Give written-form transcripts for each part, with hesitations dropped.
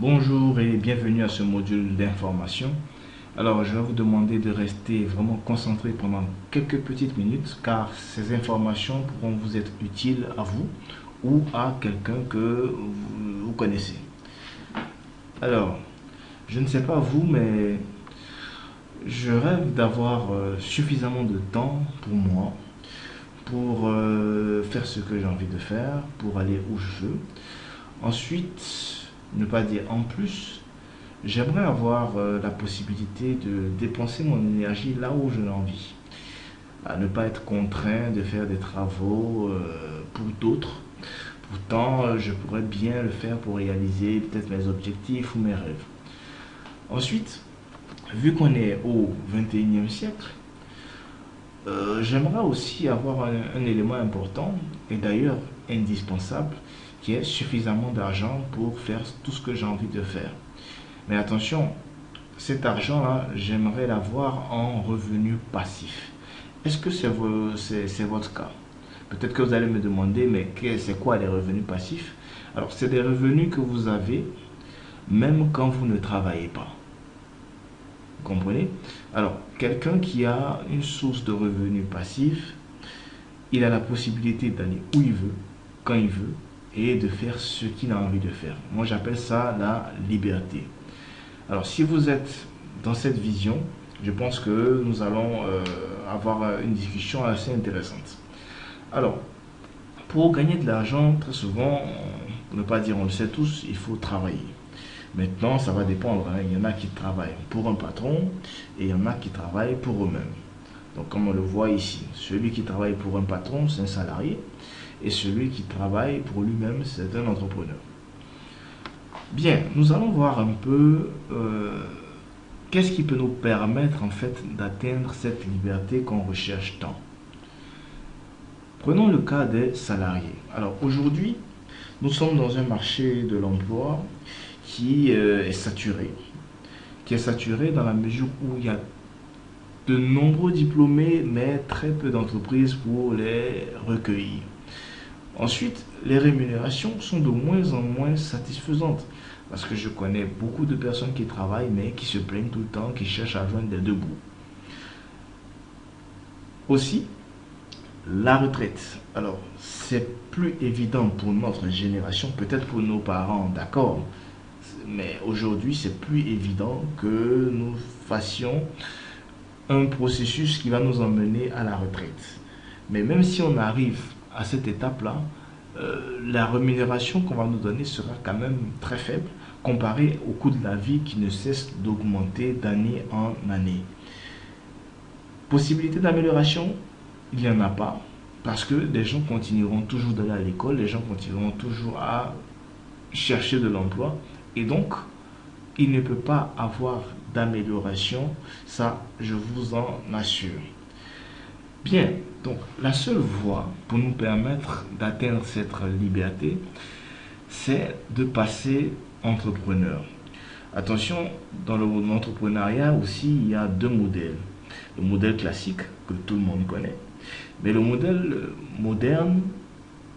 Bonjour et bienvenue à ce module d'information. Alors, je vais vous demander de rester vraiment concentré pendant quelques petites minutes car ces informations pourront vous être utiles à vous ou à quelqu'un que vous connaissez. Alors, je ne sais pas vous, mais je rêve d'avoir suffisamment de temps pour moi, pour faire ce que j'ai envie de faire, pour aller où je veux. Ensuite, ne pas dire en plus, j'aimerais avoir la possibilité de dépenser mon énergie là où je l'ai envie. À ne pas être contraint de faire des travaux pour d'autres. Pourtant, je pourrais bien le faire pour réaliser peut-être mes objectifs ou mes rêves. Ensuite, vu qu'on est au 21e siècle, j'aimerais aussi avoir un élément important, et d'ailleurs indispensable, qui est suffisamment d'argent pour faire tout ce que j'ai envie de faire. Mais attention, cet argent-là, j'aimerais l'avoir en revenu passif. Est-ce que c'est votre cas? Peut-être que vous allez me demander, mais c'est quoi les revenus passifs? Alors, c'est des revenus que vous avez même quand vous ne travaillez pas. Vous comprenez? Alors, quelqu'un qui a une source de revenus passifs, il a la possibilité d'aller où il veut, quand il veut, et de faire ce qu'il a envie de faire. Moi, j'appelle ça la liberté. Alors, si vous êtes dans cette vision, je pense que nous allons avoir une discussion assez intéressante. Alors, pour gagner de l'argent, très souvent, pour ne pas dire on le sait tous, il faut travailler. Maintenant, ça va dépendre, hein. Il y en a qui travaillent pour un patron et il y en a qui travaillent pour eux-mêmes. Donc, comme on le voit ici, celui qui travaille pour un patron, c'est un salarié, et celui qui travaille pour lui-même, c'est un entrepreneur. Bien, nous allons voir un peu qu'est-ce qui peut nous permettre en fait d'atteindre cette liberté qu'on recherche tant. Prenons le cas des salariés. Alors aujourd'hui, nous sommes dans un marché de l'emploi qui est saturé. Qui est saturé dans la mesure où il y a de nombreux diplômés, mais très peu d'entreprises pour les recueillir. Ensuite, les rémunérations sont de moins en moins satisfaisantes. Parce que je connais beaucoup de personnes qui travaillent, mais qui se plaignent tout le temps, qui cherchent à joindre des deux bouts. Aussi, la retraite. Alors, c'est plus évident pour notre génération, peut-être pour nos parents, d'accord. Mais aujourd'hui, c'est plus évident que nous fassions un processus qui va nous emmener à la retraite. Mais même si on arrive à cette étape-là, la rémunération qu'on va nous donner sera quand même très faible comparée au coût de la vie qui ne cesse d'augmenter d'année en année. Possibilité d'amélioration, il n'y en a pas parce que les gens continueront toujours d'aller à l'école, les gens continueront toujours à chercher de l'emploi et donc il ne peut pas avoir d'amélioration, ça je vous en assure. Bien, donc la seule voie pour nous permettre d'atteindre cette liberté, c'est de passer entrepreneur. Attention, dans l'entrepreneuriat aussi, il y a deux modèles. Le modèle classique, que tout le monde connaît, mais le modèle moderne,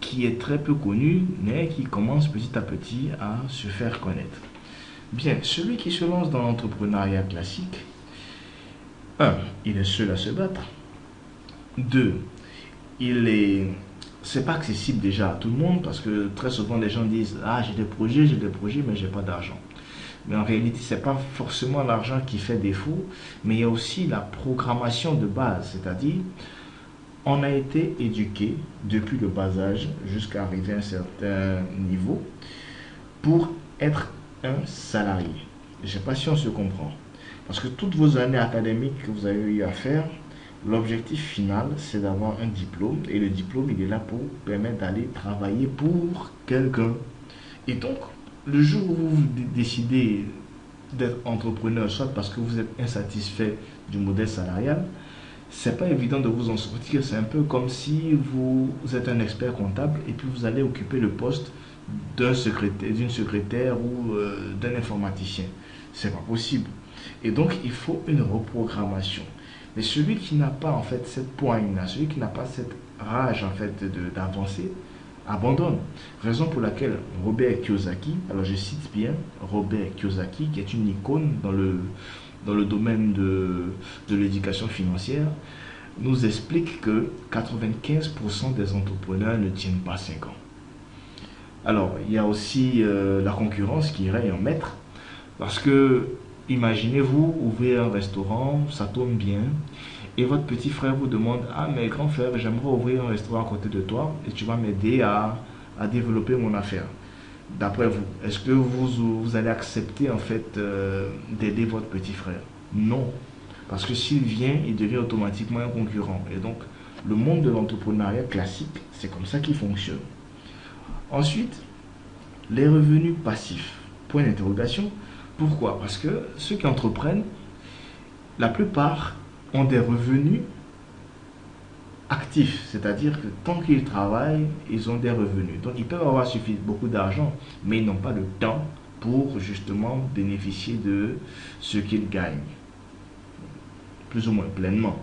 qui est très peu connu, mais qui commence petit à petit à se faire connaître. Bien, celui qui se lance dans l'entrepreneuriat classique, il est seul à se battre. 2, c'est pas accessible déjà à tout le monde parce que très souvent les gens disent ah j'ai des projets mais j'ai pas d'argent. Mais en réalité c'est pas forcément l'argent qui fait défaut, mais il y a aussi la programmation de base, c'est-à-dire on a été éduqué depuis le bas âge jusqu'à arriver à un certain niveau pour être un salarié. Je sais pas si on se comprend parce que toutes vos années académiques que vous avez eu à faire, l'objectif final, c'est d'avoir un diplôme et le diplôme, il est là pour permettre d'aller travailler pour quelqu'un. Et donc, le jour où vous décidez d'être entrepreneur, soit parce que vous êtes insatisfait du modèle salarial, c'est pas évident de vous en sortir. C'est un peu comme si vous êtes un expert comptable et puis vous allez occuper le poste d'une secrétaire ou d'un informaticien. C'est pas possible. Et donc, il faut une reprogrammation. Mais celui qui n'a pas en fait cette poigne-là, celui qui n'a pas cette rage en fait d'avancer, abandonnent. Raison pour laquelle Robert Kiyosaki, alors je cite bien Robert Kiyosaki, qui est une icône dans le domaine de l'éducation financière, nous explique que 95% des entrepreneurs ne tiennent pas 5 ans. Alors, il y a aussi la concurrence qui règne en maître, parce que, imaginez-vous, ouvrez un restaurant, ça tourne bien, et votre petit frère vous demande, ah mais grand frère, j'aimerais ouvrir un restaurant à côté de toi, et tu vas m'aider à développer mon affaire. D'après vous, est-ce que vous allez accepter en fait d'aider votre petit frère? Non, parce que s'il vient, il devient automatiquement un concurrent. Et donc, le monde de l'entrepreneuriat classique, c'est comme ça qu'il fonctionne. Ensuite, les revenus passifs. Point d'interrogation. Pourquoi? Parce que ceux qui entreprennent, la plupart ont des revenus actifs, c'est-à-dire que tant qu'ils travaillent, ils ont des revenus. Donc ils peuvent avoir beaucoup d'argent, mais ils n'ont pas le temps pour justement bénéficier de ce qu'ils gagnent, plus ou moins pleinement.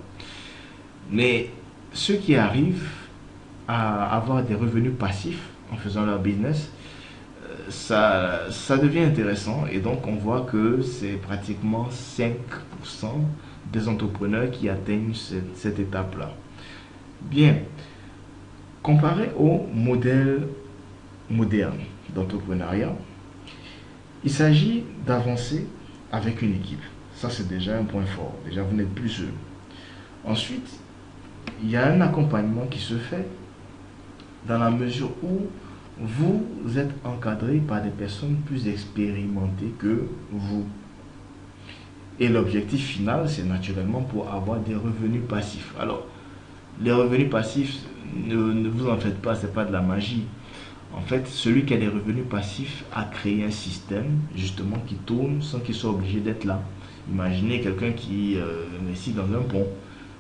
Mais ceux qui arrivent à avoir des revenus passifs en faisant leur business, ça devient intéressant, et donc on voit que c'est pratiquement 5% des entrepreneurs qui atteignent cette étape-là. Bien, comparé au modèle moderne d'entrepreneuriat, il s'agit d'avancer avec une équipe. Ça, c'est déjà un point fort. Déjà, vous n'êtes plus seul. Ensuite, il y a un accompagnement qui se fait dans la mesure où vous êtes encadré par des personnes plus expérimentées que vous. Et l'objectif final, c'est naturellement pour avoir des revenus passifs. Alors, les revenus passifs, ne vous en faites pas, c'est pas de la magie. En fait, celui qui a des revenus passifs a créé un système justement qui tourne sans qu'il soit obligé d'être là. Imaginez quelqu'un qui investit dans un pont.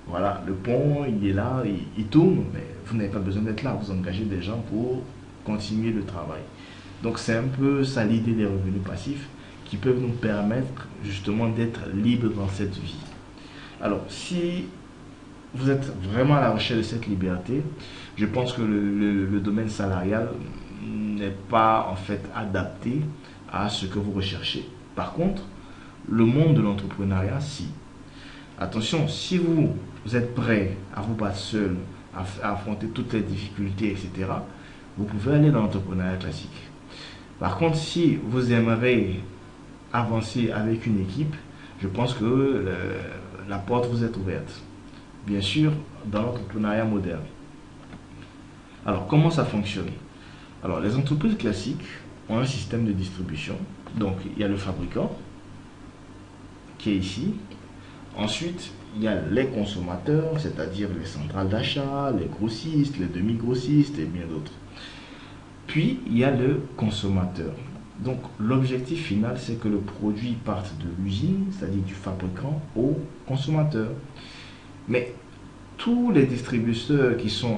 Voilà, le pont, il est là, il tourne, mais vous n'avez pas besoin d'être là. Vous engagez des gens pour continuer le travail. Donc c'est un peu ça l'idée des revenus passifs qui peuvent nous permettre justement d'être libres dans cette vie. Alors, si vous êtes vraiment à la recherche de cette liberté, je pense que le domaine salarial n'est pas en fait adapté à ce que vous recherchez. Par contre, le monde de l'entrepreneuriat, si. Attention, si vous êtes prêt à vous battre seul, à affronter toutes les difficultés, etc., vous pouvez aller dans l'entrepreneuriat classique. Par contre, si vous aimeriez avancer avec une équipe, je pense que la porte vous est ouverte. Bien sûr, dans l'entrepreneuriat moderne. Alors, comment ça fonctionne? Alors, les entreprises classiques ont un système de distribution. Donc, il y a le fabricant, qui est ici. Ensuite, il y a les consommateurs, c'est-à-dire les centrales d'achat, les grossistes, les demi-grossistes et bien d'autres. Puis, il y a le consommateur. Donc, l'objectif final, c'est que le produit parte de l'usine, c'est-à-dire du fabricant, au consommateur. Mais tous les distributeurs qui sont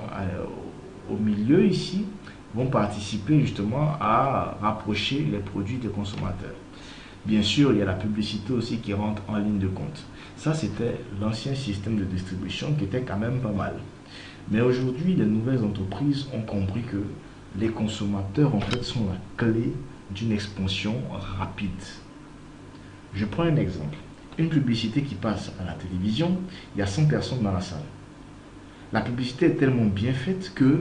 au milieu ici vont participer justement à rapprocher les produits des consommateurs. Bien sûr, il y a la publicité aussi qui rentre en ligne de compte. Ça, c'était l'ancien système de distribution qui était quand même pas mal. Mais aujourd'hui, les nouvelles entreprises ont compris que les consommateurs, en fait, sont la clé d'une expansion rapide. Je prends un exemple. Une publicité qui passe à la télévision, il y a 100 personnes dans la salle. La publicité est tellement bien faite que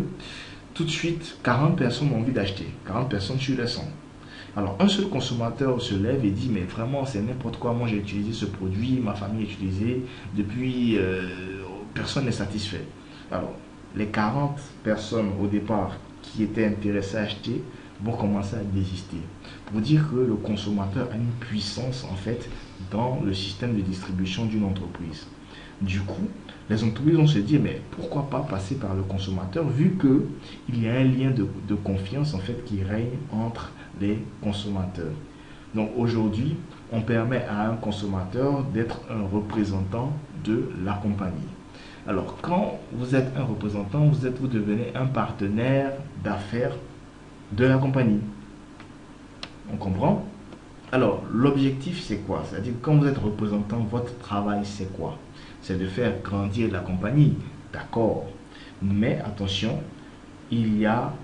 tout de suite, 40 personnes ont envie d'acheter. 40 personnes sur les 100. Alors, un seul consommateur se lève et dit, mais vraiment, c'est n'importe quoi. Moi, j'ai utilisé ce produit, ma famille a utilisé. Depuis, personne n'est satisfait. Alors, les 40 personnes au départ qui étaient intéressées à acheter vont commencer à désister. Pour dire que le consommateur a une puissance, en fait, dans le système de distribution d'une entreprise. Du coup, les entreprises vont se dire, mais pourquoi pas passer par le consommateur, vu qu'il y a un lien de confiance, en fait, qui règne entre les consommateurs. Donc aujourd'hui, on permet à un consommateur d'être un représentant de la compagnie. Alors quand vous êtes un représentant, vous devenez un partenaire d'affaires de la compagnie. On comprend? Alors l'objectif c'est quoi? C'est-à-dire quand vous êtes représentant, votre travail c'est quoi? C'est de faire grandir la compagnie, d'accord. Mais attention, il y a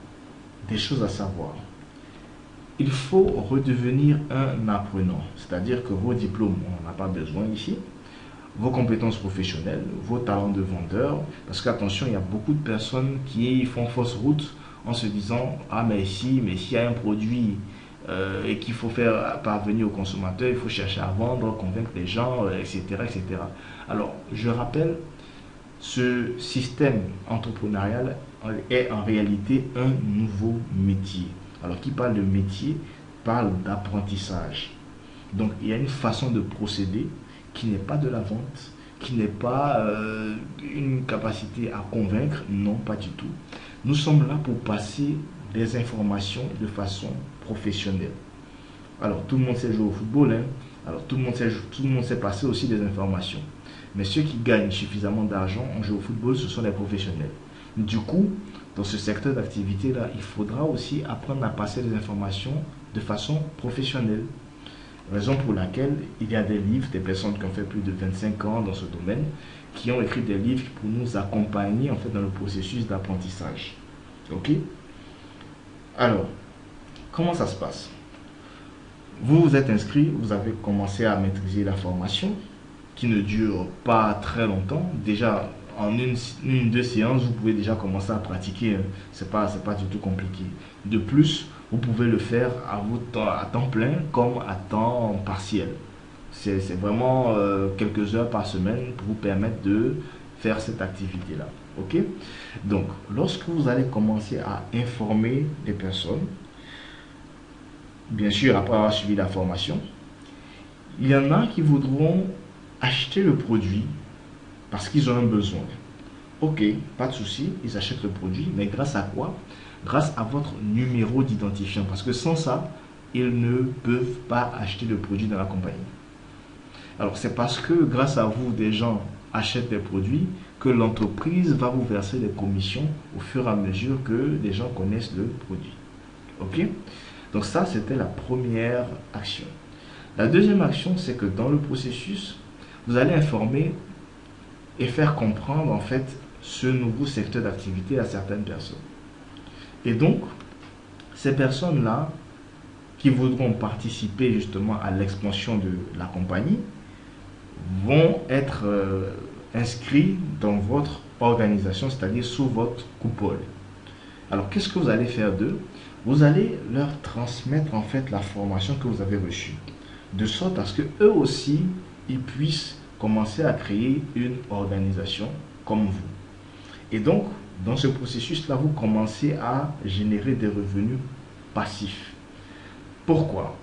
des choses à savoir. Il faut redevenir un apprenant, c'est-à-dire que vos diplômes, on n'en a pas besoin ici, vos compétences professionnelles, vos talents de vendeur, parce qu'attention, il y a beaucoup de personnes qui font fausse route en se disant, ah mais s'il y a un produit et qu'il faut faire parvenir au consommateur, il faut chercher à vendre, convaincre les gens, etc., etc. Alors, je rappelle, ce système entrepreneurial est en réalité un nouveau métier. Alors, qui parle de métier parle d'apprentissage. Donc, il y a une façon de procéder qui n'est pas de la vente, qui n'est pas une capacité à convaincre, non, pas du tout. Nous sommes là pour passer des informations de façon professionnelle. Alors, tout le monde sait jouer au football, hein? Alors, tout le monde sait passer aussi des informations. Mais ceux qui gagnent suffisamment d'argent en jouant au football, ce sont les professionnels. Du coup, dans ce secteur d'activité-là, il faudra aussi apprendre à passer des informations de façon professionnelle. Raison pour laquelle il y a des livres, des personnes qui ont fait plus de 25 ans dans ce domaine, qui ont écrit des livres pour nous accompagner en fait dans le processus d'apprentissage. Ok? Alors, comment ça se passe? Vous vous êtes inscrit, vous avez commencé à maîtriser la formation, qui ne dure pas très longtemps. Déjà, en deux séances, vous pouvez déjà commencer à pratiquer. C'est pas du tout compliqué. De plus, vous pouvez le faire à temps plein comme à temps partiel. C'est vraiment quelques heures par semaine pour vous permettre de faire cette activité-là. Ok? Donc, lorsque vous allez commencer à informer les personnes, bien sûr, après avoir suivi la formation, il y en a qui voudront acheter le produit parce qu'ils ont un besoin. Ok, pas de souci, ils achètent le produit, mais grâce à quoi? Grâce à votre numéro d'identifiant, parce que sans ça, ils ne peuvent pas acheter le produit dans la compagnie. Alors, c'est parce que grâce à vous, des gens achètent des produits que l'entreprise va vous verser des commissions au fur et à mesure que les gens connaissent le produit. Ok? Donc ça, c'était la première action. La deuxième action, c'est que dans le processus, vous allez informer et faire comprendre en fait ce nouveau secteur d'activité à certaines personnes. Et donc, ces personnes-là qui voudront participer justement à l'expansion de la compagnie vont être inscrits dans votre organisation, c'est-à-dire sous votre coupole. Alors, qu'est-ce que vous allez faire d'eux? Vous allez leur transmettre en fait la formation que vous avez reçue, de sorte à ce que eux aussi, ils puissent commencer à créer une organisation comme vous. Et donc, dans ce processus-là, vous commencez à générer des revenus passifs. Pourquoi?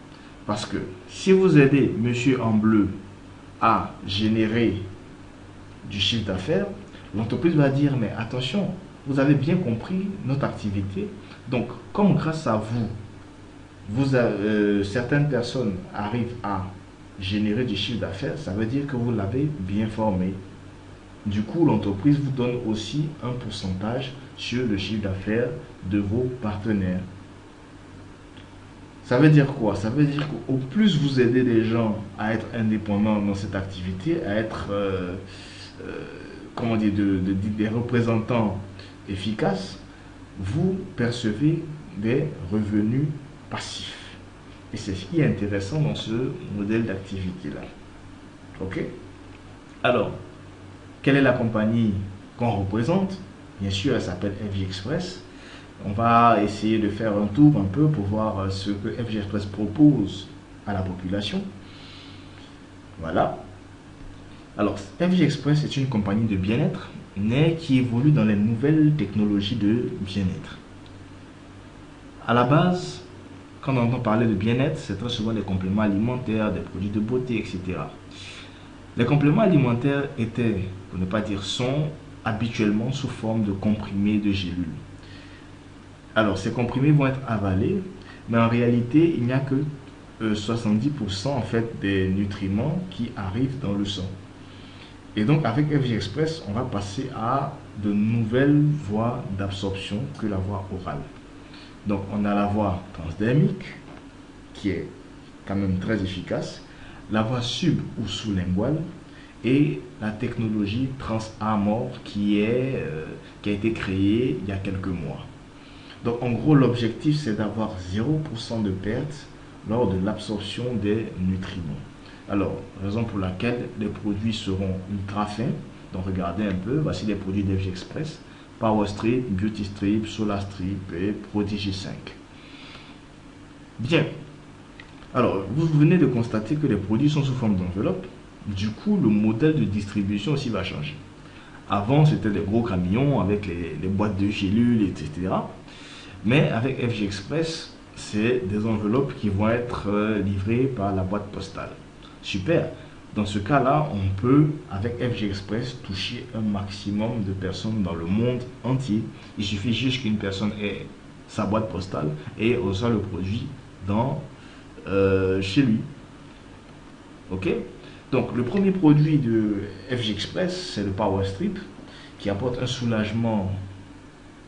Parce que si vous aidez monsieur en bleu à générer du chiffre d'affaires, l'entreprise va dire, mais attention, vous avez bien compris notre activité. Donc, comme grâce à vous, certaines personnes arrivent à générer du chiffre d'affaires, ça veut dire que vous l'avez bien formé. Du coup, l'entreprise vous donne aussi un pourcentage sur le chiffre d'affaires de vos partenaires. Ça veut dire quoi? Ça veut dire qu'au plus vous aidez les gens à être indépendants dans cette activité, à être comment dire, des représentants efficaces, vous percevez des revenus passifs. Et c'est ce qui est intéressant dans ce modèle d'activité-là. Ok? Alors, quelle est la compagnie qu'on représente? Bien sûr, elle s'appelle FJ Express. On va essayer de faire un tour un peu pour voir ce que FJ Express propose à la population. Voilà. Alors, FJ Express est une compagnie de bien-être, mais qui évolue dans les nouvelles technologies de bien-être. À la base, quand on entend parler de bien-être, c'est très souvent des compléments alimentaires, des produits de beauté, etc. Les compléments alimentaires étaient, pour ne pas dire sont, habituellement sous forme de comprimés de gélules. Alors, ces comprimés vont être avalés, mais en réalité, il n'y a que 70% en fait des nutriments qui arrivent dans le sang. Et donc, avec FJ Express, on va passer à de nouvelles voies d'absorption que la voie orale. Donc, on a la voie transdermique, qui est quand même très efficace, la voie sub- ou sous-linguale, et la technologie Trans-Armor qui a été créée il y a quelques mois. Donc en gros, l'objectif c'est d'avoir 0% de perte lors de l'absorption des nutriments. Alors, raison pour laquelle les produits seront ultra fins. Donc regardez un peu, voici les produits d'FG Express: Power Strip, Beauty Strip, Solar Strip et Prodigy 5. Bien. Alors, vous venez de constater que les produits sont sous forme d'enveloppe. Du coup, le modèle de distribution aussi va changer. Avant, c'était des gros camions avec les boîtes de gélules, etc. Mais avec FG Express, c'est des enveloppes qui vont être livrées par la boîte postale. Super. Dans ce cas-là, on peut, avec FG Express, toucher un maximum de personnes dans le monde entier. Il suffit juste qu'une personne ait sa boîte postale et reçoit le produit chez lui. Ok? Donc, le premier produit de FG Express, c'est le Power Strip, qui apporte un soulagement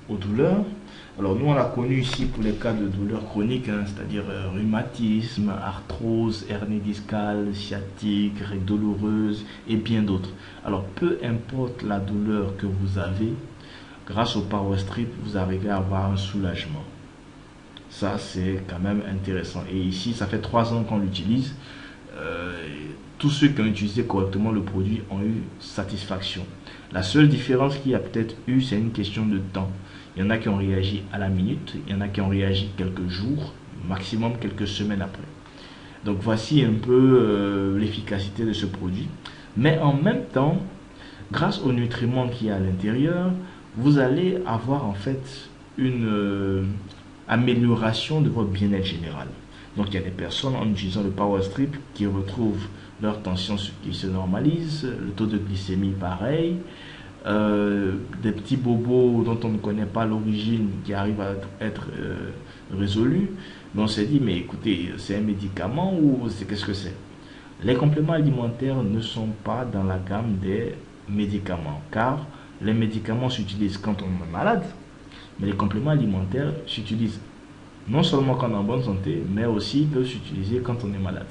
aux douleurs. Alors, nous, on l'a connu ici pour les cas de douleurs chroniques, hein, c'est-à-dire rhumatisme, arthrose, hernie discale, sciatique, règles douloureuses et bien d'autres. Alors, peu importe la douleur que vous avez, grâce au Power Strip, vous arrivez à avoir un soulagement. Ça, c'est quand même intéressant. Et ici, ça fait 3 ans qu'on l'utilise. Tous ceux qui ont utilisé correctement le produit ont eu satisfaction. La seule différence qu'il y a peut-être eu, c'est une question de temps. Il y en a qui ont réagi à la minute, il y en a qui ont réagi quelques jours, maximum quelques semaines après. Donc voici un peu l'efficacité de ce produit. Mais en même temps, grâce aux nutriments qu'il y a à l'intérieur, vous allez avoir en fait une amélioration de votre bien-être général. Donc il y a des personnes en utilisant le Power Strip qui retrouvent leur tension qui se normalise, le taux de glycémie pareil, des petits bobos dont on ne connaît pas l'origine qui arrivent à être résolus. Mais on s'est dit, mais écoutez, c'est un médicament ou qu'est-ce que c'est? Les compléments alimentaires ne sont pas dans la gamme des médicaments, car les médicaments s'utilisent quand on est malade, mais les compléments alimentaires s'utilisent non seulement quand on est en bonne santé, mais aussi peuvent s'utiliser quand on est malade.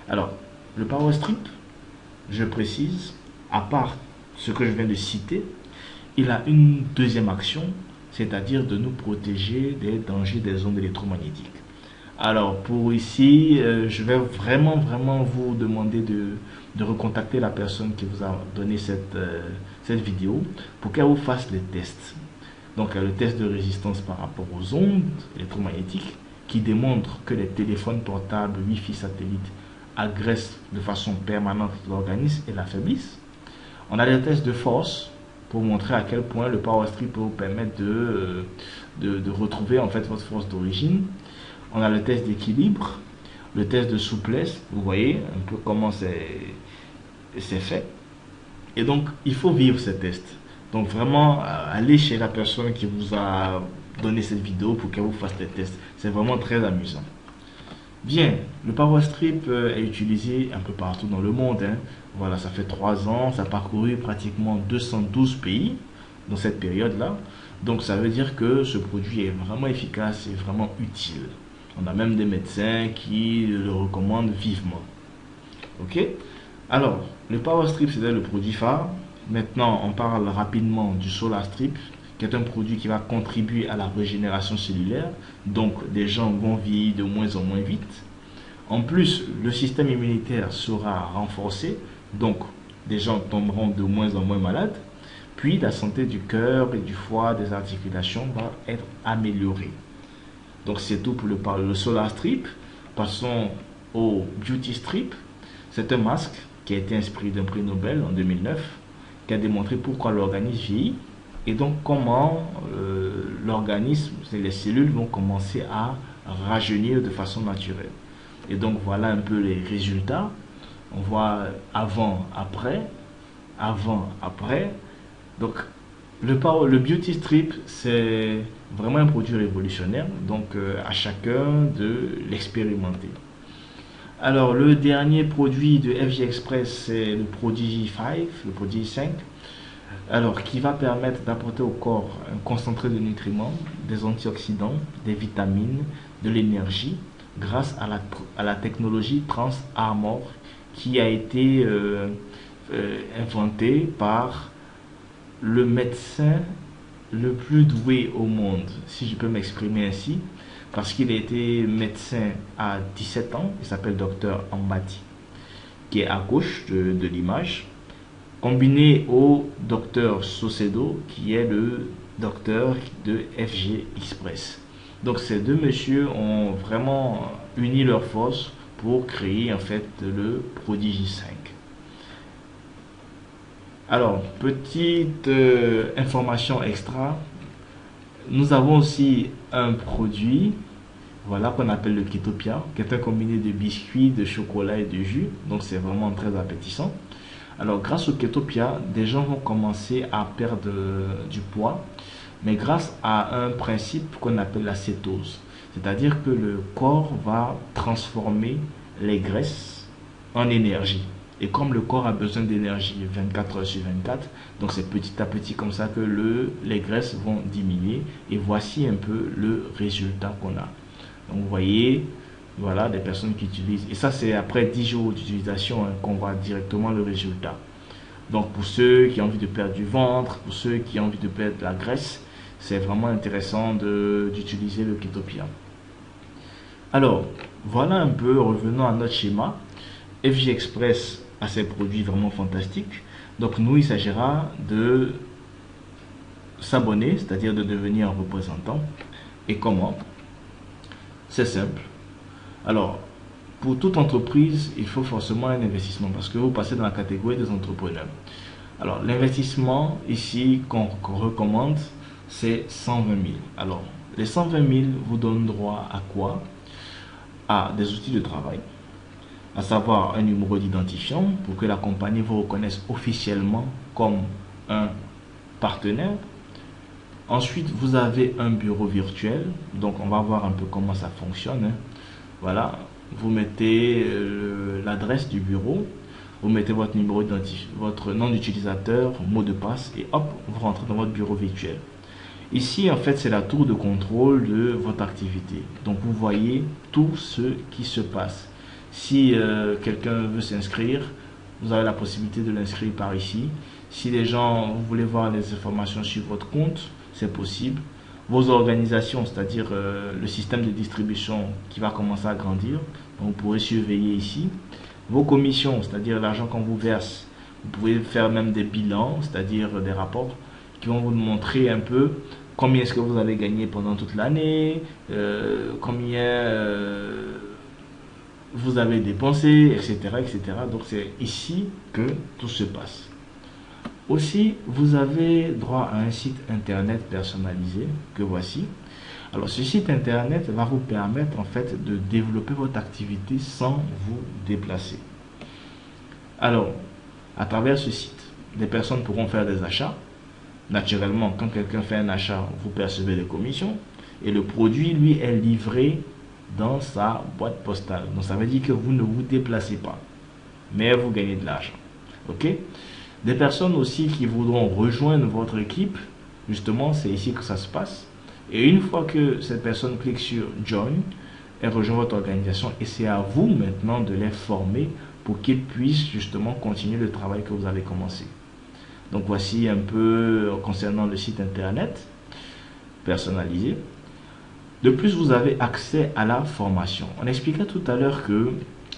Alors, le Power Strip, je précise, à part ce que je viens de citer, il a une deuxième action, c'est-à-dire de nous protéger des dangers des ondes électromagnétiques. Alors, pour ici, je vais vraiment vous demander de recontacter la personne qui vous a donné cette vidéo pour qu'elle vous fasse les tests. Donc, le test de résistance par rapport aux ondes électromagnétiques qui démontre que les téléphones portables Wi-Fi satellite agressent de façon permanente l'organisme et l'affaiblissent. On a des tests de force pour montrer à quel point le Power Strip peut vous permettre de retrouver en fait votre force d'origine. On a le test d'équilibre, le test de souplesse, vous voyez un peu comment c'est fait. Et donc, il faut vivre ces tests. Donc vraiment, allez chez la personne qui vous a donné cette vidéo pour qu'elle vous fasse des tests. C'est vraiment très amusant. Bien, le Power Strip est utilisé un peu partout dans le monde. Hein. Voilà, ça fait 3 ans, ça a parcouru pratiquement 212 pays dans cette période-là. Donc ça veut dire que ce produit est vraiment efficace et vraiment utile. On a même des médecins qui le recommandent vivement. Ok? Alors, le Power Strip, c'était le produit phare. Maintenant, on parle rapidement du Solar Strip, qui est un produit qui va contribuer à la régénération cellulaire. Donc, des gens vont vieillir de moins en moins vite. En plus, le système immunitaire sera renforcé. Donc, des gens tomberont de moins en moins malades. Puis, la santé du cœur et du foie, des articulations va être améliorée. Donc, c'est tout pour le Solar Strip. Passons au Beauty Strip. C'est un masque qui a été inspiré d'un prix Nobel en 2009, qui a démontré pourquoi l'organisme vieillit et donc comment l'organisme, les cellules vont commencer à rajeunir de façon naturelle. Et donc voilà un peu les résultats. On voit avant, après. Donc le Beauty Strip, c'est vraiment un produit révolutionnaire. Donc à chacun de l'expérimenter. Alors, le dernier produit de FG Express, c'est le Prodigy 5, le Prodigy 5. Alors, qui va permettre d'apporter au corps un concentré de nutriments, des antioxydants, des vitamines, de l'énergie, grâce à la technologie Trans Armor qui a été inventée par le médecin le plus doué au monde, si je peux m'exprimer ainsi, parce qu'il a été médecin à 17 ans. Il s'appelle docteur Ambati, qui est à gauche de l'image, combiné au docteur Socedo, qui est le docteur de FG Express. Donc ces deux messieurs ont vraiment uni leurs forces pour créer en fait le Prodigy 5. Alors, petite information extra, nous avons aussi un produit, voilà, qu'on appelle le Ketopia, qui est un combiné de biscuits, de chocolat et de jus. Donc c'est vraiment très appétissant. Alors grâce au Ketopia, des gens vont commencer à perdre du poids, mais grâce à un principe qu'on appelle la cétose. C'est-à-dire que le corps va transformer les graisses en énergie. Et comme le corps a besoin d'énergie 24 heures sur 24, donc c'est petit à petit comme ça que les graisses vont diminuer. Et voici un peu le résultat qu'on a. Donc vous voyez, voilà des personnes qui utilisent. Et ça c'est après 10 jours d'utilisation qu'on voit directement le résultat. Donc pour ceux qui ont envie de perdre du ventre, pour ceux qui ont envie de perdre de la graisse, c'est vraiment intéressant d'utiliser le Ketopia. Alors, voilà un peu, revenons à notre schéma. FG Express a ses produits vraiment fantastiques. Donc nous, il s'agira de s'abonner, c'est-à-dire de devenir un représentant. Et comment? C'est simple. Alors, pour toute entreprise, il faut forcément un investissement parce que vous passez dans la catégorie des entrepreneurs. Alors, l'investissement ici qu'on recommande, c'est 120 000. Alors, les 120 000 vous donnent droit à quoi? À des outils de travail, à savoir un numéro d'identifiant pour que la compagnie vous reconnaisse officiellement comme un partenaire. Ensuite, vous avez un bureau virtuel. Donc, on va voir un peu comment ça fonctionne. Voilà, vous mettez l'adresse du bureau, vous mettez votre numéro votre nom d'utilisateur, mot de passe et hop, vous rentrez dans votre bureau virtuel. Ici, en fait, c'est la tour de contrôle de votre activité. Donc, vous voyez tout ce qui se passe. Si quelqu'un veut s'inscrire, vous avez la possibilité de l'inscrire par ici. Si les gens, vous voulez voir les informations sur votre compte, c'est possible. Vos organisations, c'est-à-dire le système de distribution qui va commencer à grandir, donc vous pourrez surveiller ici. Vos commissions, c'est-à-dire l'argent qu'on vous verse, vous pouvez faire même des bilans, c'est-à-dire des rapports qui vont vous montrer un peu combien est-ce que vous avez gagné pendant toute l'année, combien vous avez dépensé, etc., etc. Donc c'est ici que tout se passe. Aussi, vous avez droit à un site internet personnalisé que voici. Alors ce site internet va vous permettre en fait de développer votre activité sans vous déplacer. Alors, à travers ce site, des personnes pourront faire des achats. Naturellement, quand quelqu'un fait un achat, vous percevez des commissions et le produit, lui, est livré dans sa boîte postale. Donc, ça veut dire que vous ne vous déplacez pas, mais vous gagnez de l'argent. Ok? Des personnes aussi qui voudront rejoindre votre équipe, justement, c'est ici que ça se passe. Et une fois que cette personne clique sur Join, elle rejoint votre organisation et c'est à vous maintenant de les former pour qu'ils puissent justement continuer le travail que vous avez commencé. Donc voici un peu concernant le site internet personnalisé. De plus, vous avez accès à la formation. On expliquait tout à l'heure que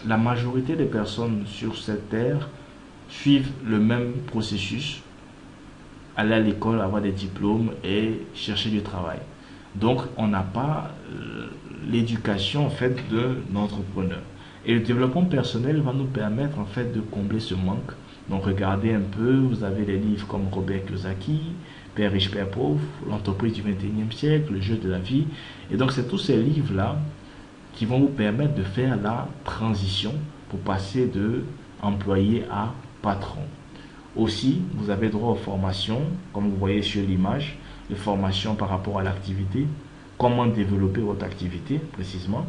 la majorité des personnes sur cette terre suivent le même processus, aller à l'école, avoir des diplômes et chercher du travail. Donc, on n'a pas l'éducation en fait d'un entrepreneur. Et le développement personnel va nous permettre en fait de combler ce manque. Donc, regardez un peu, vous avez des livres comme Robert Kiyosaki, Père riche, Père pauvre, l'entreprise du 21e siècle, le jeu de la vie. Et donc, c'est tous ces livres-là qui vont vous permettre de faire la transition pour passer de employé à patron. Aussi, vous avez droit aux formations, comme vous voyez sur l'image, de formation par rapport à l'activité, comment développer votre activité précisément.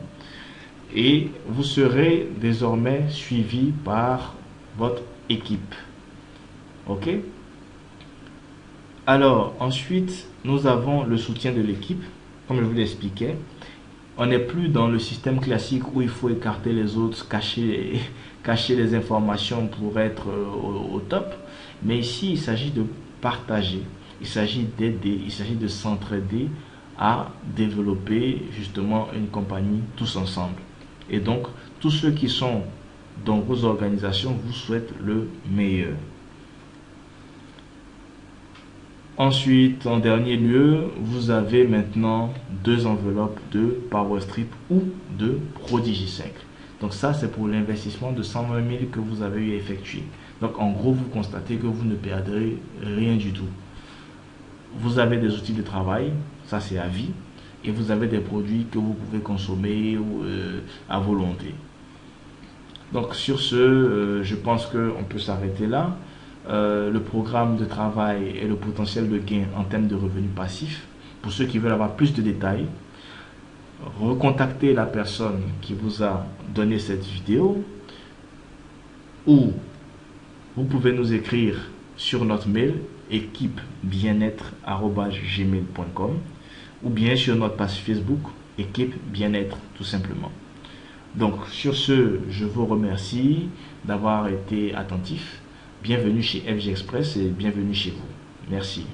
Et vous serez désormais suivi par votre équipe. Ok? Alors, ensuite, nous avons le soutien de l'équipe. Comme je vous l'expliquais, on n'est plus dans le système classique où il faut écarter les autres, cacher les informations pour être au top. Mais ici, il s'agit de partager. Il s'agit d'aider, il s'agit de s'entraider à développer justement une compagnie tous ensemble. Et donc, tous ceux qui sont dans vos organisations vous souhaitent le meilleur. Ensuite, en dernier lieu, vous avez maintenant 2 enveloppes de PowerStrip ou de ProDigiCycle. Donc ça, c'est pour l'investissement de 120 000 que vous avez eu à effectuer. Donc en gros, vous constatez que vous ne perdrez rien du tout. Vous avez des outils de travail, ça c'est à vie, et vous avez des produits que vous pouvez consommer à volonté. Donc sur ce, je pense qu'on peut s'arrêter là. Le programme de travail et le potentiel de gain en termes de revenus passifs. Pour ceux qui veulent avoir plus de détails, recontactez la personne qui vous a donné cette vidéo, ou vous pouvez nous écrire sur notre mail équipe-bien-être@gmail.com ou bien sur notre page Facebook équipe bien-être tout simplement. Donc sur ce, je vous remercie d'avoir été attentif. Bienvenue chez FG Express et bienvenue chez vous. Merci.